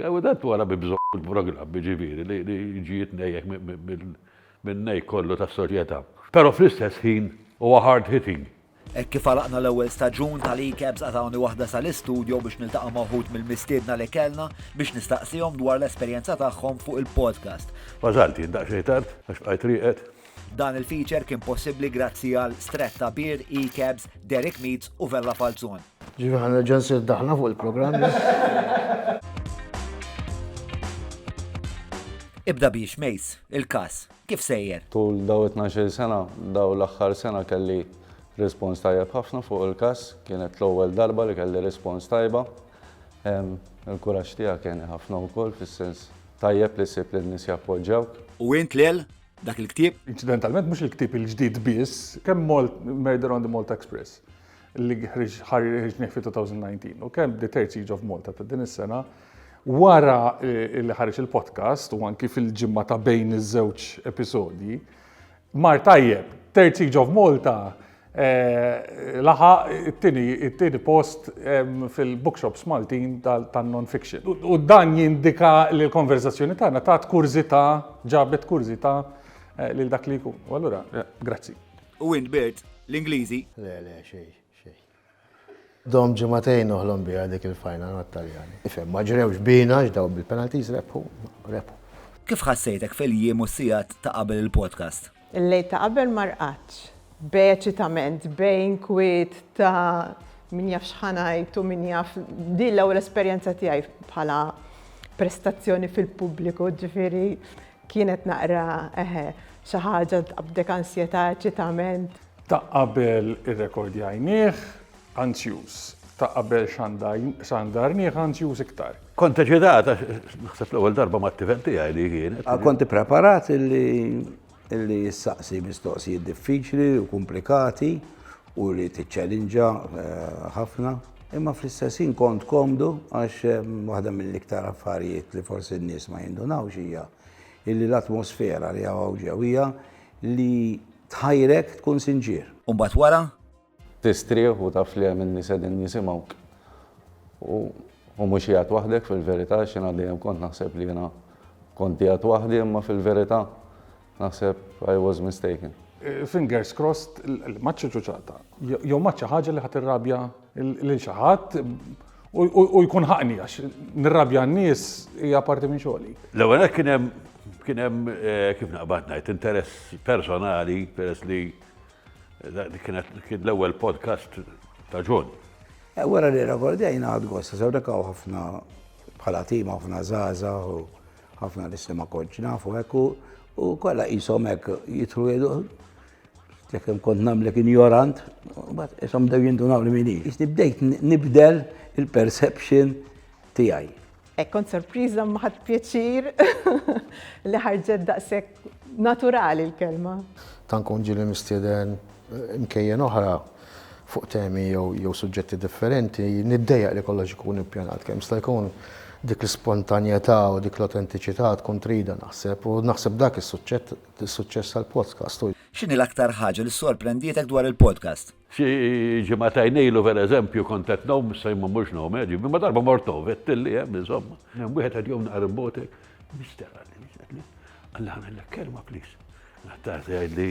U dat wara bibżon il-programm ġifieri li ġiet nejjek minn nej kollu tas-soċjetà. Però fl-istess ħin huwa hard hitting. Kif għalaqna l-ewwel staġun tal-E-Cabs għatawni waħda sal-istudio biex niltaqa' maħut mill-mistiedna li kellna biex nistaqsihom dwar l-esperjenza tagħhom fuq il-podcast. Ważalti daqsxejn tard għax bqajt rieqed. Dan il-feature kien possibbli grazzi għal Stretta Beer, E-Cabs, Derek Meats u Vella Falzon. Ġifi ħana ġansir daħna fuq il-programm. Ibda biex Mejs, il-kas, kif sejjer? Tul daw 12 sena, daw l-aħħar sena kelli respons tajjeb ħafna fuq il-kas, kienet l-ewwel darba li kelli respons tajba. Il-kuraġġ tiegħek kien ħafna wkoll fis-sens tajjeb li ssib li n-nies jappoġġjawk. U int lil dak il-ktieb? Incidentalment mhux il-ktieb il-ġdid biss, kemm Murder on the Malta Express li ħarġ fi 2019 u kemm The Third Siege of Malta ta' din is-sena. Wara li ħareġ il-podcast u anki fil-ġimma ta' bejn iż-żewġ episodji, mar tajjeb, Third Siege of Malta laħa it-tieni post fil-bookshops Maltin tal-non-fiction. U dan jindika li l-konverzazzjoni tagħna tat kurzita, ġabet kurzita lil dak li jkun. U allura, grazzi. U int Bert, l-Ingliżi? Le, xej. Dom ġematejn uħlom biha dik il-fajna mat-Taljani. Ifhem, ma ġrewx bina ġdaw bil-penalties rebħu. Kif ħassejtek fil-jiem u sigħat ta' qabel il-podcast? Il-lejl ta' qabel ma rqatx. Beċitament, bejn kwiet ta' min jaf xħanajt u min jaf din l-ewwel esperjenza tiegħi bħala prestazzjoni fil-pubbliku, ġifieri kienet naqra xi ħaġa tqabdek ansjetà, eċitament. Ta' qabel ir-rekordjajnieh ansjuż, ta' qabel xandarnieh ansjuż iktar. Kont eċitata, naħseb l-ewwel darba mat-tifel tiegħi li kienet. Konti preparat illi jissaqsi mistoqsijiet diffiċli u komplikati u li tiċċellinġa ħafna. Imma fl-istessin kont komdu għax waħda mill-iktar affarijiet li forsi n-nies ma jindunawx hija illi l-atmosfera li għaw ġewija li tħajrek tkun sinġir. Umbat wara? Tistrieħ u taf li hemm in-nies qegħdin nisimgħuk. U mhux qiegħed waħdek fil-verità x'jiena dejjem kont naħseb li jiena kont qiegħed waħdi imma fil-verità naħseb I was mistaken. Fingers crossed, maċċa ċuċata. Jew maċċa ħaġa li ħadd irrabja lil xi ħadd u jkun ħaqni għax nirrabja n-nies hija parti minn xogħli. L-ewwel kien hemm kif naqbad ngħid interess personali peress li kien l-ewwel podcast ta' John. Wara li rekordjajna għad gosta, sewdekaw ħafna bħala tim ħafna żgħażagħ u ħafna li ma kontx nafu hekk u kollha qishom hekk jidħlu jgħidu jekk kont nagħmlek ignorant, mbagħad ishom bdew jindunaw li min hi. Bdejt nibdel il-perception tiegħi. Kont sorpriża ma ħadd pjaċir li ħarġet daqshekk naturali l-kelma. Tankun ġieli mistieden imkejjen oħra fuq temi jew suġġetti differenti, niddejjaq li kollox ikun ippjanat kemm sta jkun dik l-spontanjetà u dik l-autentiċità tkun trida naħseb u naħseb dak is-suċċess għall-podcast. X'inhi l-aktar ħaġa li sorprendietek dwar il-podcast? Xi ġimagħtejn ilu pereżempju kont qed nagħmel sejma mhux nagħmel, ġibi ma darba mortovet illi hemm insomma. Hemm wieħed qed jom naqra botek, mister għalli. Alla għamellek kelma please. Naħtaqt li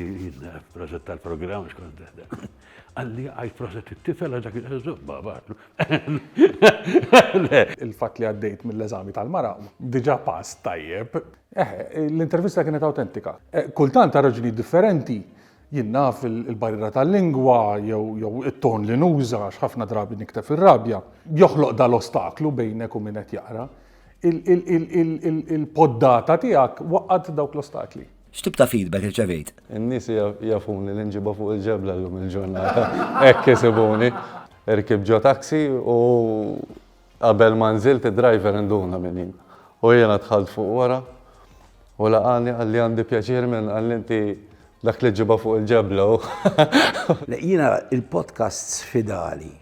proġett tal-programm xkont teħda. Għalli għajt proġett it-tifel dak il-żubba batlu. Il-fatt li għaddejt mill-eżami tal-mara diġà pass tajjeb. L-intervista kienet autentika. Kultant ta' raġuni differenti jinnaf il-barriera tal-lingwa jew it-ton li nuża għax ħafna drabi niktef ir-rabja. Joħloq dal-ostaklu bejnek u min qed jaqra. Il-poddata tiegħek waqqad dawk l-ostakli. X'tib ta' feedback irċevejt? In-nies jafuni li nġibha fuq il-ġebla llum il-ġurnata. Hekk isibuni. Irkib ġo taksi u qabel ma nżilt id-driver induna minni. U jiena dħalt fuq wara u laqani għalli għandi pjaċir minn għalli inti dak li ġibha fuq il-ġebla. Jiena il-podcast sfidali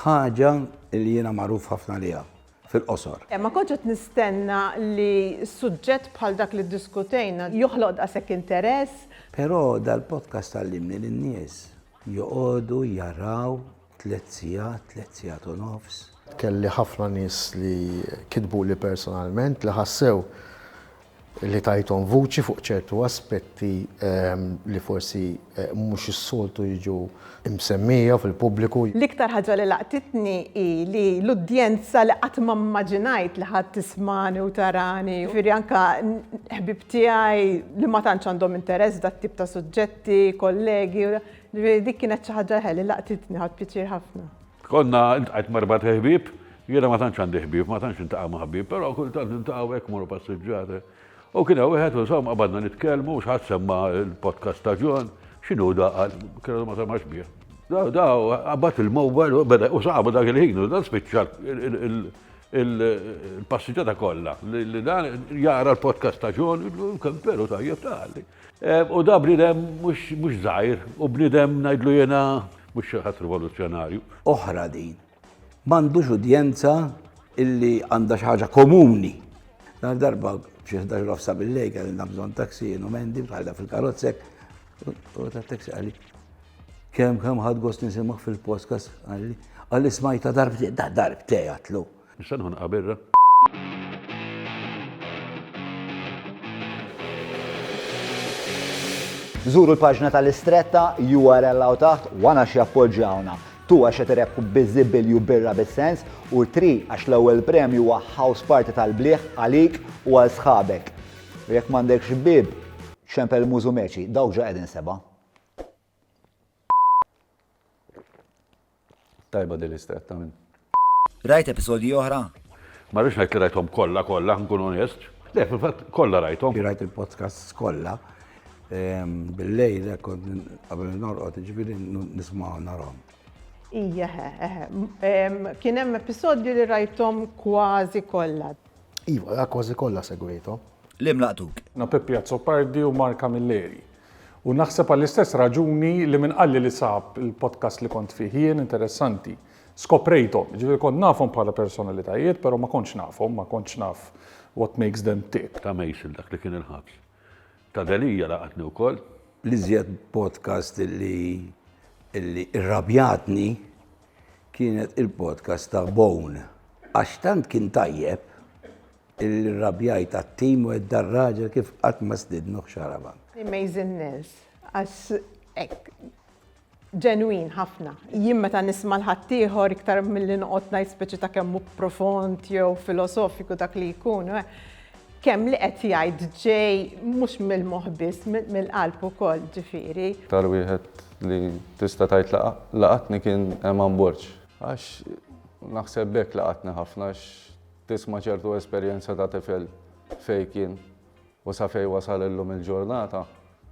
ħaġa li jiena magħruf ħafna liha fil-qosor. Ma kontx nistenna li suġġett bħal dak li ddiskutejna joħloq daqshekk interess. Però dal-podcast tallimni lin-nies joqogħdu jaraw 3 sigħat u nofs. Kelli ħafna nies li kitbu li personalment li ħassew li tajtom vuċi fuq ċertu aspetti li forsi mhux is-soltu jiġu msemmija fil-pubbliku. L-iktar ħaġa li laqtitni li l-udjenza li qatt ma immaġinajt li ħadd tismani u tarani. Firri anka ħbib tiegħi li ma tantx għandhom interess dat tip ta' suġġetti, kollegi, dik kienet xi ħaġa li laqtitni ħadd pjaċir ħafna. Konna intqajt marbat ħbib, jiena ma tantx għandi ħbib, ma tantx intaqa' ma' ħbib, però kultant intaqgħu hekk morru passiġġjata. U kien hawn wieħed insomma qabadna nitkellmu u x'ħadd semma l-podcast ta' John, x'inhu da qal, kienu ma semax bih. Daw qabad il-mowbajl u beda u saħbu dak il-ħin u dan spiċċa il-passiġġjata kollha li dan jara l-podcast ta' John kemm veru tajjeb tagħli. U da bniedem mhux żgħir u bniedem ngħidlu jiena mhux xi ħadd rivoluzzjonarju. Oħra din, m'għandux udjenza illi għandha xi ħaġa komuni. Dar darba xi 11 rofsa bil-lejl kellna bżonn taksi jienu Mendi bħalda fil-karozzek u tat-taksi qal li kemm ħadd gost nisimgħu fil-podcast qal li smajta darbtej għatlu. Nista' nkun qabirra. Żuru l-paġna tal-Istretta URL għaw taħt wana xi appoġġjawna. 2 għax tirebku biżibilju birra bis-sens u 3 għax l-ewwel premju huwa house party tal-bliħ għalik u għal sħabek. U jekk m'għandekx bib, xempel mużu meċi, dawk ġa qegħdin seba'. Tajba dil-Istretta minn. Rajt episodji oħra? Ma rridx ngħid li rajthom kollha nkun onest. Le, fil-fatt kollha rajthom. Rajt il-podcast kollha bil-lejl qabel norqod ġifieri nisma'w narhom. Ija, kien hemm episodju li rajthom kważi kollha. Iva, kważi kollha segwejthom. Li mlaqtuk. Na Peppi Azzopardi u Marka Milleri. U naħseb għall-istess raġuni li minqalli li sab il-podcast li kont fih jien interessanti. Skoprejthom, ġifieri kont nafhom bħala personalitajiet, però ma kontx nafhom, ma kontx naf what makes them tick. Ta' Mejsil dak li kien il-ħabs. Ta' Delija laqatni wkoll. L-iżjed podcast illi irrabjatni kienet il-podcast ta' Bone. Għax tant kien tajjeb il-rabjajt għat-tim u id-darraġa kif qatt ma stidnu xaraban. Amazingness, għax ġenwin ħafna. Jien meta nisma' l-ħaddieħor iktar milli noqgħod ngħid speċi ta' kemm hu profond jew filosofiku dak li jkun, kemm li qed jgħid ġej mhux mill-moħbis, mill-qalb ukoll ġifieri. Tar wieħed li tista' tgħid laqatni kien Eman Borġ. Għax naħseb bek laqatni ħafna għax tisma' ċertu esperjenza ta' tifel fejn kien u sa fejn wasal illum il-ġurnata.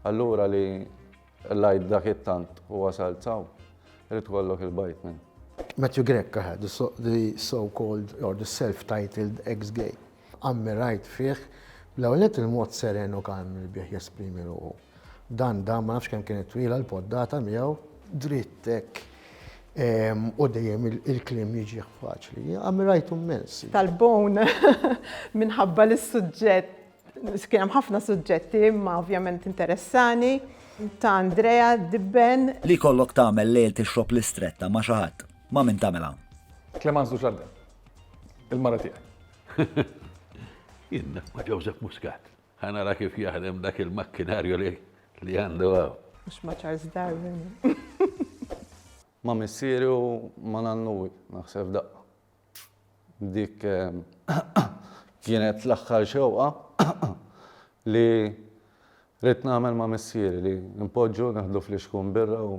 Allura li l-lajt dak it-tant u wasal tsaw, irid kollok il-bajt minn. Matthew Gregg had the so-called or the self-titled ex-gay. Ammirajt fih, l-għolet il-mod serenu kan bieħ jesprimi ruħu. Dan ma nafx kemm kienet twila l-poddata miegħu drittek u dejjem il-klim jiġi faċli. Ammirajtu immens. Tal-Bone minħabba l-suġġett, kien hemm ħafna suġġetti ma ovvjament interessani, ta' Andrea Dibben. Li kollok tagħmel lejl tixrob l-Istretta ma' xi ħadd, ma' min tagħmelha. Clemence Dujardin, il-mara tiegħi. Jinna ma' Joseph Muscat. Ħanara kif jaħdem dak il-makkinarju li għandu għaw. Mux ma' Charles Darwin. Ma' missieru ma' nannuwi, naħseb daqqa. Dik kienet l-axħar xewqa li rrit nagħmel ma' missieri li npoġġu naħdu fl-ixkun birra u.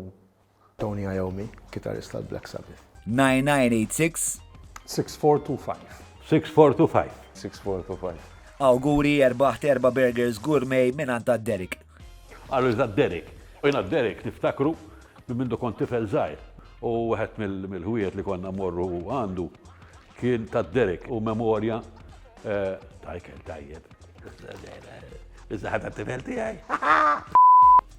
Tony Iommi, kitarista tal-Black Sabbath. 9986 6425. 6425. 6425. Awguri 4 burgers gourmet minn għanta Derek. Għallu iżda Derek. U jena Derek niftakru minn mindu kont tifel żgħir. U għet mill-ħwiet li konna morru għandu kien ta' Derek u memorja tajkel tajjeb. Iżda ħadha tifel tiegħi.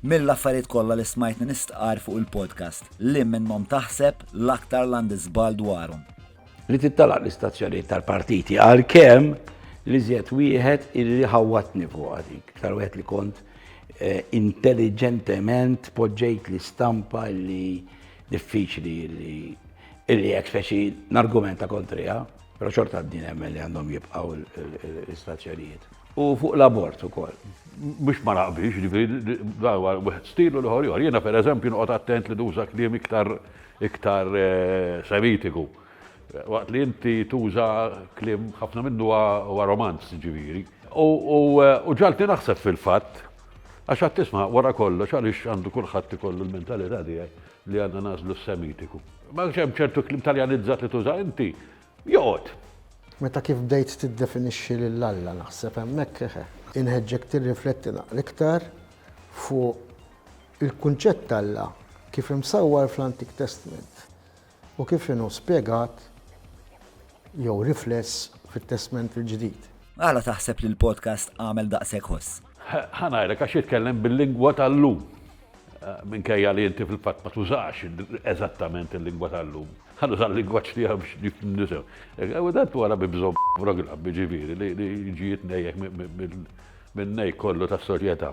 Mill-affarijiet kollha li smajtni nistqar fuq il-podcast li minnhom taħseb l-aktar l-għandisbal dwarhom. Li tittalaq l-istazzjonijiet tal-partiti għalkemm li żjed wieħed illi ħawwatni fuq dik. Iktar wieħed li kont intelligentement poġġejt l-istampa li diffiċli li illi jek speċi n-argumenta kontrija, pero xorta d-din emmen li għandhom jibqaw l-istazzjonijiet. U fuq l-abort ukoll. Mux ma naqbix, dawa wieħed stilu l-ħor. Jena per eżempju noqgħod attent li tuża kliem iktar semitiku. Waqt li inti tuża kliem ħafna minnu huwa romanz ġifieri. U ġalti naħseb fil-fatt, għax għad tisma' wara kollox għaliex għandu kulħadd ikollu l-mentalità tiegħek li għandna nażlu s-semitiku. Ma hemm ċertu kliem taljanizzat li tuża inti, joqgħod. Meta kif bdejt tiddefinixxi lill-Alla naħseb hemmhekk inħeġġek tirrifletti iktar fuq il-kunċett Alla kif imsawwar fl-Antik Testament u kif inhu spjegat jew rifless fit-Testament il-ġdid. Għala taħseb li l-podcast għamel daqshekk ħoss? Ħanajlek għax jitkellem bil-lingwa tal-lum. Minkejja li inti fil-fatt ma tużax eżattament il-lingwa tal-lum. Ħannu l-lingwaġġ tiegħu biex nisew. U dat wara bibżomm program ġifieri li ġiet ngħejjek minn ngħid kollu tas-soċjetà.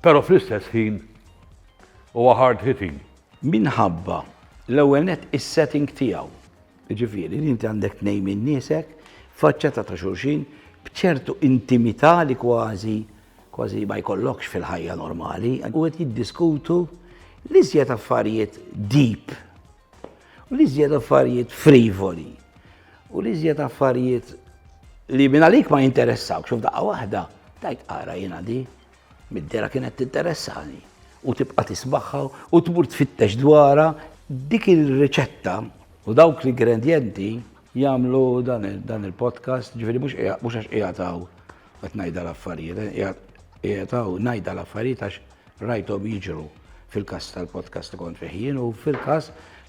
Però fl-istess ħin huwa hard hitting. Minħabba l-ewwel net is-setting tiegħu. Ġifieri li inti għandek tnejn minn niesek faċċata ta' xulxin b'ċertu intimità li kważi ma jkollokx fil-ħajja normali u qed jiddiskutu l-iżjed affarijiet deep, u l-iżjed affarijiet frivoli, u l-iżjed affarijiet li minn għalik ma jinteressawk. Xuf daqqa waħda, tajt qara jiena di, mid-dera kienet tinteressani. U tibqa' tisbaħħa u tmur tfittex dwarha dik il-riċetta u dawk l-ingredjenti jagħmlu dan il-podcast, ġifieri mhux għax qiegħataw qed ngħidha l-affarijiet, qiegħataw ngħidha l-affarijiet għax rajthom jiġru fil-każ tal-podcast li kont fih jien u fil-każ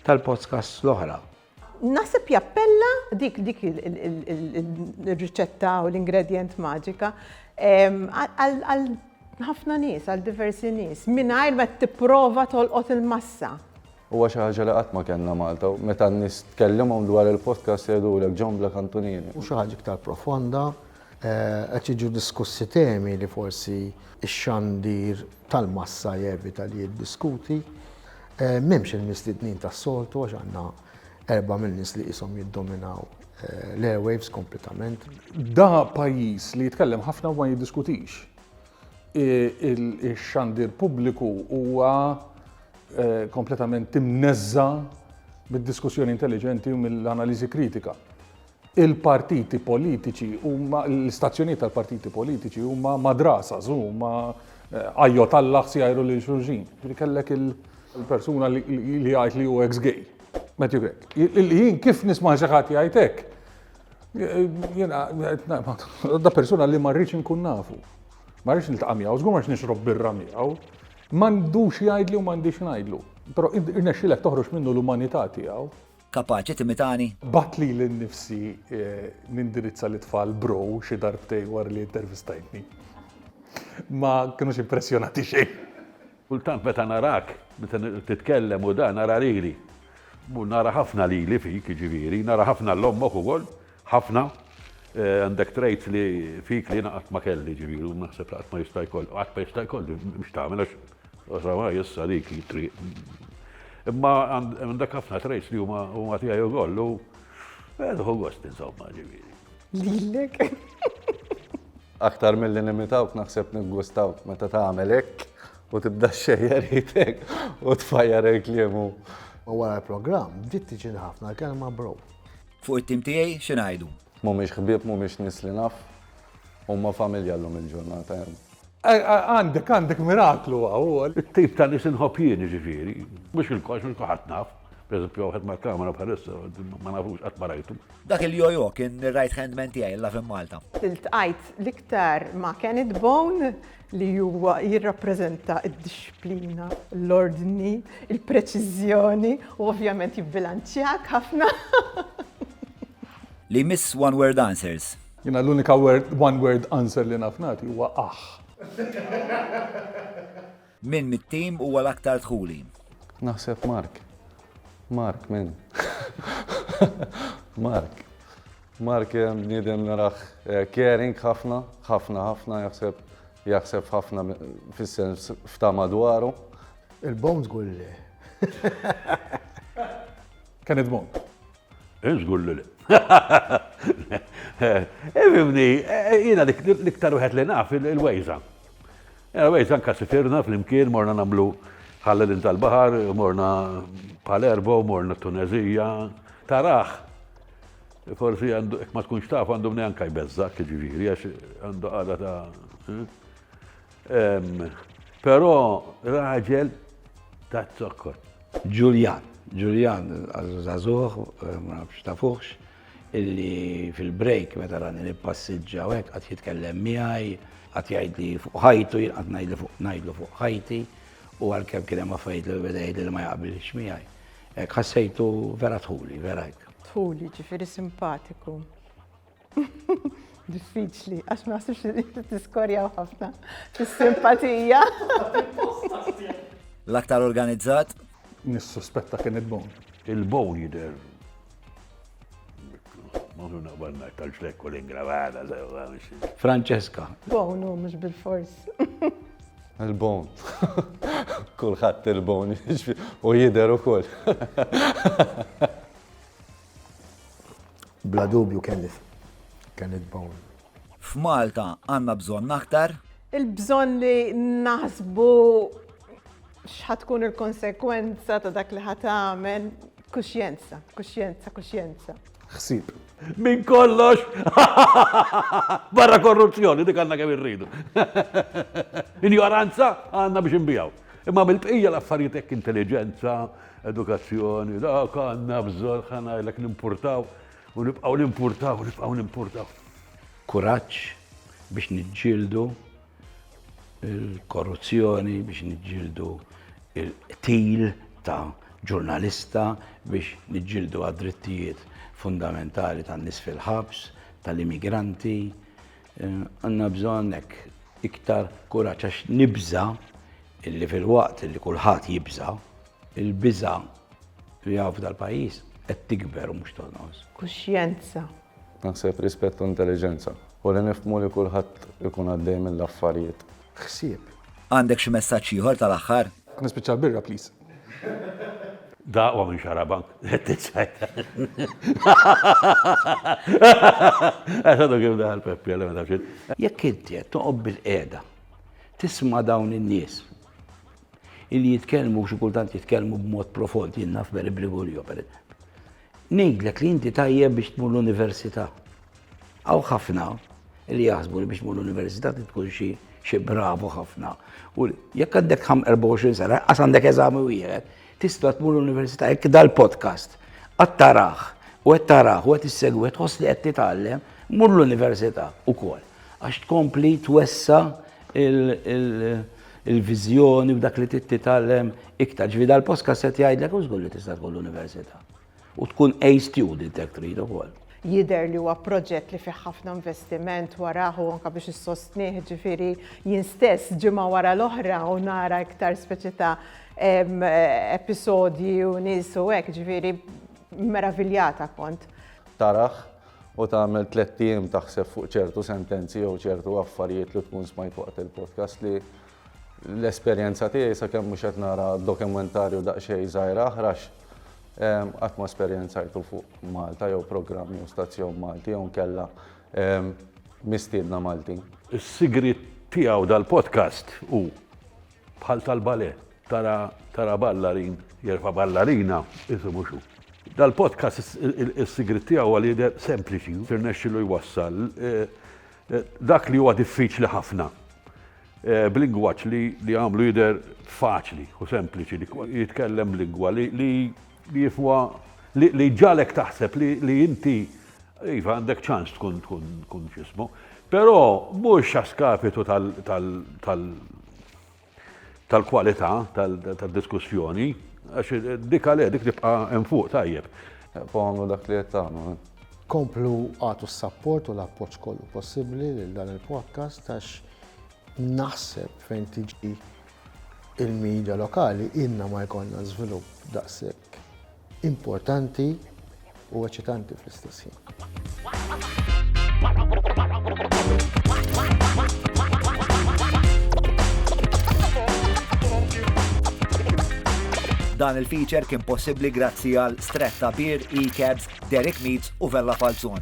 tal-podcast l-oħra. Nasib jappella dik il-riċetta u l-ingredient maġika għal ħafna nies, għal diversi nies, mingħajr ma tipprova tolqot il-massa. Huwa xi ħaġa li qatt ma kellna Malta, meta n-nies tkellimhom dwar il-podcast jgħidulek John Black Antonini. U xi ħaġa iktar profonda, qed jiġu diskussi temi li forsi x-xandir tal-massa jevita li jiddiskuti. M'hemmx il-mistednin tas-soltu għax għandna 4 mill-nies li qishom jiddominaw l-airwaves kompletament. Da pajjiż li jitkellem ħafna u ma jiddiskutix. Il-xandir pubbliku huwa kompletament imneżza bid-diskussjoni intelligenti u mill-analiżi kritika. Il-partiti politiċi huma l-istazzjonijiet tal-partiti politiċi huma madrasas, huma għajjot Allaħ sjajru lil xulxin. Kellek il-persuna li jgħid li hu ex-gay. Matthew Gregg. Jien kif nisma' xi ħadd jgħid hekk. Jiena da persuna li ma rridx inkun nafu. Ma rridx niltaqa' miegħu, żgur ma rridx nixrob birra miegħu. M'għandux jgħidli u m'għandix ngħidlu. Però irnexxielek toħroġ minnu l-umanità tiegħu. Kapaċi timitani? Bat li l-nifsi nindirizza l-tfal bro xi darbtej wara li intervistajtni. Ma kienux impressjonati xejn. Kultant meta narak, meta titkellem u da nara lili. Nara ħafna lili fik, ġifieri, nara ħafna l-ommok ukoll, ħafna. Għandek traits li fik li naqat ma kelli ġifieri, u naħseb qatt ma jista' jkoll. Qatt ma jista' jkoll mhux tagħmel għax ma jissa dik triq. Imma għandek ħafna traits li huma tiegħi ukoll u hu gost insomma ġifieri. Lilek. Aktar mill-li nimitawk naħseb niggustawk meta tagħmel hekk u tibda xejjeritek u tfajjar il-kliem u wara l-programm bdiet tiġi ħafna l-kelma bro. Fuq it-tim tiegħi x'ingħidu? mhumiex ħbieb, mhumiex nies li naf, huma familja llum il-ġurnata. Għandek miraklu għaw. Il-tip ta' nies inħobb jien ġifieri, mhux il-kulħadd naf. Per eżempju, għed mal-kamera bħalissa, ma nafux qatt ma rajtu. Dak il-jojo kien il-right hand man tiegħi l-laf Malta. Iltqajt l-iktar ma' Kenneth Bone li huwa jirrappreżenta d-disciplina, l-ordni, il-preċiżjoni u ovvjament jibbilanċjak ħafna. Li miss one word answers. Jina l-unika one word answer li nafnati huwa aħ. Min mit-tim huwa l-aktar dħuli? Naħseb Mark, minn. Mark bniedem naraħ caring ħafna, jaħseb ħafna fis-sens f'ta' madwaru. Il-bones gulli. Kenneth Bone. Nżgur li. Fimni, jina l-iktar uħet li naf il-Wejza. Wejza nka sifirna fl-imkien, morna namlu ħallelin tal-bahar, morna Palermo, morna Tunezija, taraħ. Forsi għandu, ma tkunx taf għandu mne anka jbezza, kħiġiviri, għax għandu għada ta' pero raġel ta' t-sokkor. Julian, Zazuħ, ma nafx tafuħx, illi fil-break meta rani nippassiġġa u hekk qatt jitkellem miegħi, qatt jgħidli fuq ħajtu, jien qatt ngħidlu fuq ħajti, u għalkemm kien hemm affarijiet li beda jgħidli li ma jaqbilx miegħi. Hekk ħassejtu vera tħuli, vera hekk. Tħuli, ġifieri simpatiku. Diffiċli, għax ma nasibx li tiskorjaw ħafna fis-simpatija. L-aktar organizzat? Nissuspetta Kenneth Bone. Il-bown jider. Maħnu naqbal naktar xlekku l-ingravata, Francesca. Bonu, mux bil-fors. Il-bon. Kulħadd il-bon u jidher ukoll. Bla dubju Kenneth Bone. F'Malta għandna bżonn aktar? Il-bżon li naħsbu x'ħatkun il-konsekwenza ta' dak li ħatamel, kuxjenza. Ħsieb. Min kollox, barra korruzzjoni, dik għanna kemm irridu. Ignoranza għanna biex nbijaw. Imma bil-bqija l-affarijiet hekk intelligenza, edukazzjoni, dak għanna bżonn ħanajlek nimpurtaw u nibqgħu nimpurtaw. Kuraġġ biex niġġieldu il-korruzzjoni, biex niġġieldu il-qtil ta' ġurnalista, biex niġġieldu għad-drittijiet fundamentali tan-nies fil-ħabs, tal-immigranti. Għandna bżonn hekk iktar kuraġġ għax nibża illi fil-waqt illi kulħadd jibża, il-biża li hawn f'dal-pajjiż qed tikber u mhux tonqos. Kuxjenza. Naħseb rispett u intelligenza. U li nifhmu li kulħadd ikun għaddej mill-affarijiet. Ħsieb. Għandek xi messaġġ ieħor tal-aħħar? Nispiċċa birra, please. Daqwa minn xarabank. Għasadu kif daħal Peppi, għalli ma tafxin. Jekk inti qed toqgħod bil-qiegħda tisma' dawn in-nies illi jitkellmu xi kultant jitkellmu b'mod profond jien naf Beri Brigulio pereżempju. Ngħidlek li inti tajjeb biex tmur l-università. Hawn ħafna li jaħsbu li biex tmur l-università tkun xi bravo ħafna. U jekk għandek 24 sena, qas għandek eżami wieħed, tista' tmur l-università jekk dal-podcast qed taraħ u qed issegwi tħoss li qed titgħallem, mur l-università wkoll. Għax tkompli twessa il-viżjoni b'dak li titgħallem iktar. Ġifieri dal-podcast qed jgħidlek u żgur li tista' tkun l-università. U tkun A student jekk trid ukoll. Jider li huwa proġett li fih ħafna investiment waraħu anke biex issostnih, ġifieri jien stess ġimgħa wara l-oħra u nara iktar speċi ta' episodji u nies u hekk, ġifieri meraviljata kont. Taraħ u tagħmel 3 ijiem taħseb fuq ċertu sentenzi jew ċertu affarijiet li tkun smajt waqt il-podcast li l-esperjenza tiegħi sakemm mhux qed nara dokumentarju daqsxejn żgħir aħrax qatt ma esperjenzajtu fuq Malta jew programmi jew stazzjon Malti jew nkella mistiedna Maltin. Is-sigrit tiegħu dal-podcast hu bħal tal-bale, tara ballarin, jerfa' ballarina, isimhu xu. Dal-podcast is-sigrit tiegħu għal jidher sempliċi, tirnexxielu jwassal dak li huwa diffiċli ħafna. B'lingwaġġ li għamlu jidher faċli u sempliċi li jitkellem lingwa li jifwa li ġalek taħseb li inti iva għandek ċans tkun xismu, però mhux għaskapitu tal-kwalità tal-diskussjoni, għax dik tibqa' hemm fuq tajjeb. Għamlu dak li qed tagħmlu. Komplu għatu s-support u l-appoġġ kollu possibbli lil dan il-podcast għax naħseb fejn tiġi il-medja lokali inna ma jkollna żvilupp daqshekk importanti u eċitanti fl-istess ħin. Dan il-feature kien possibbli grazzi għal Stretta Beer, E-Cabs, Derek Meats u Vella Falzon.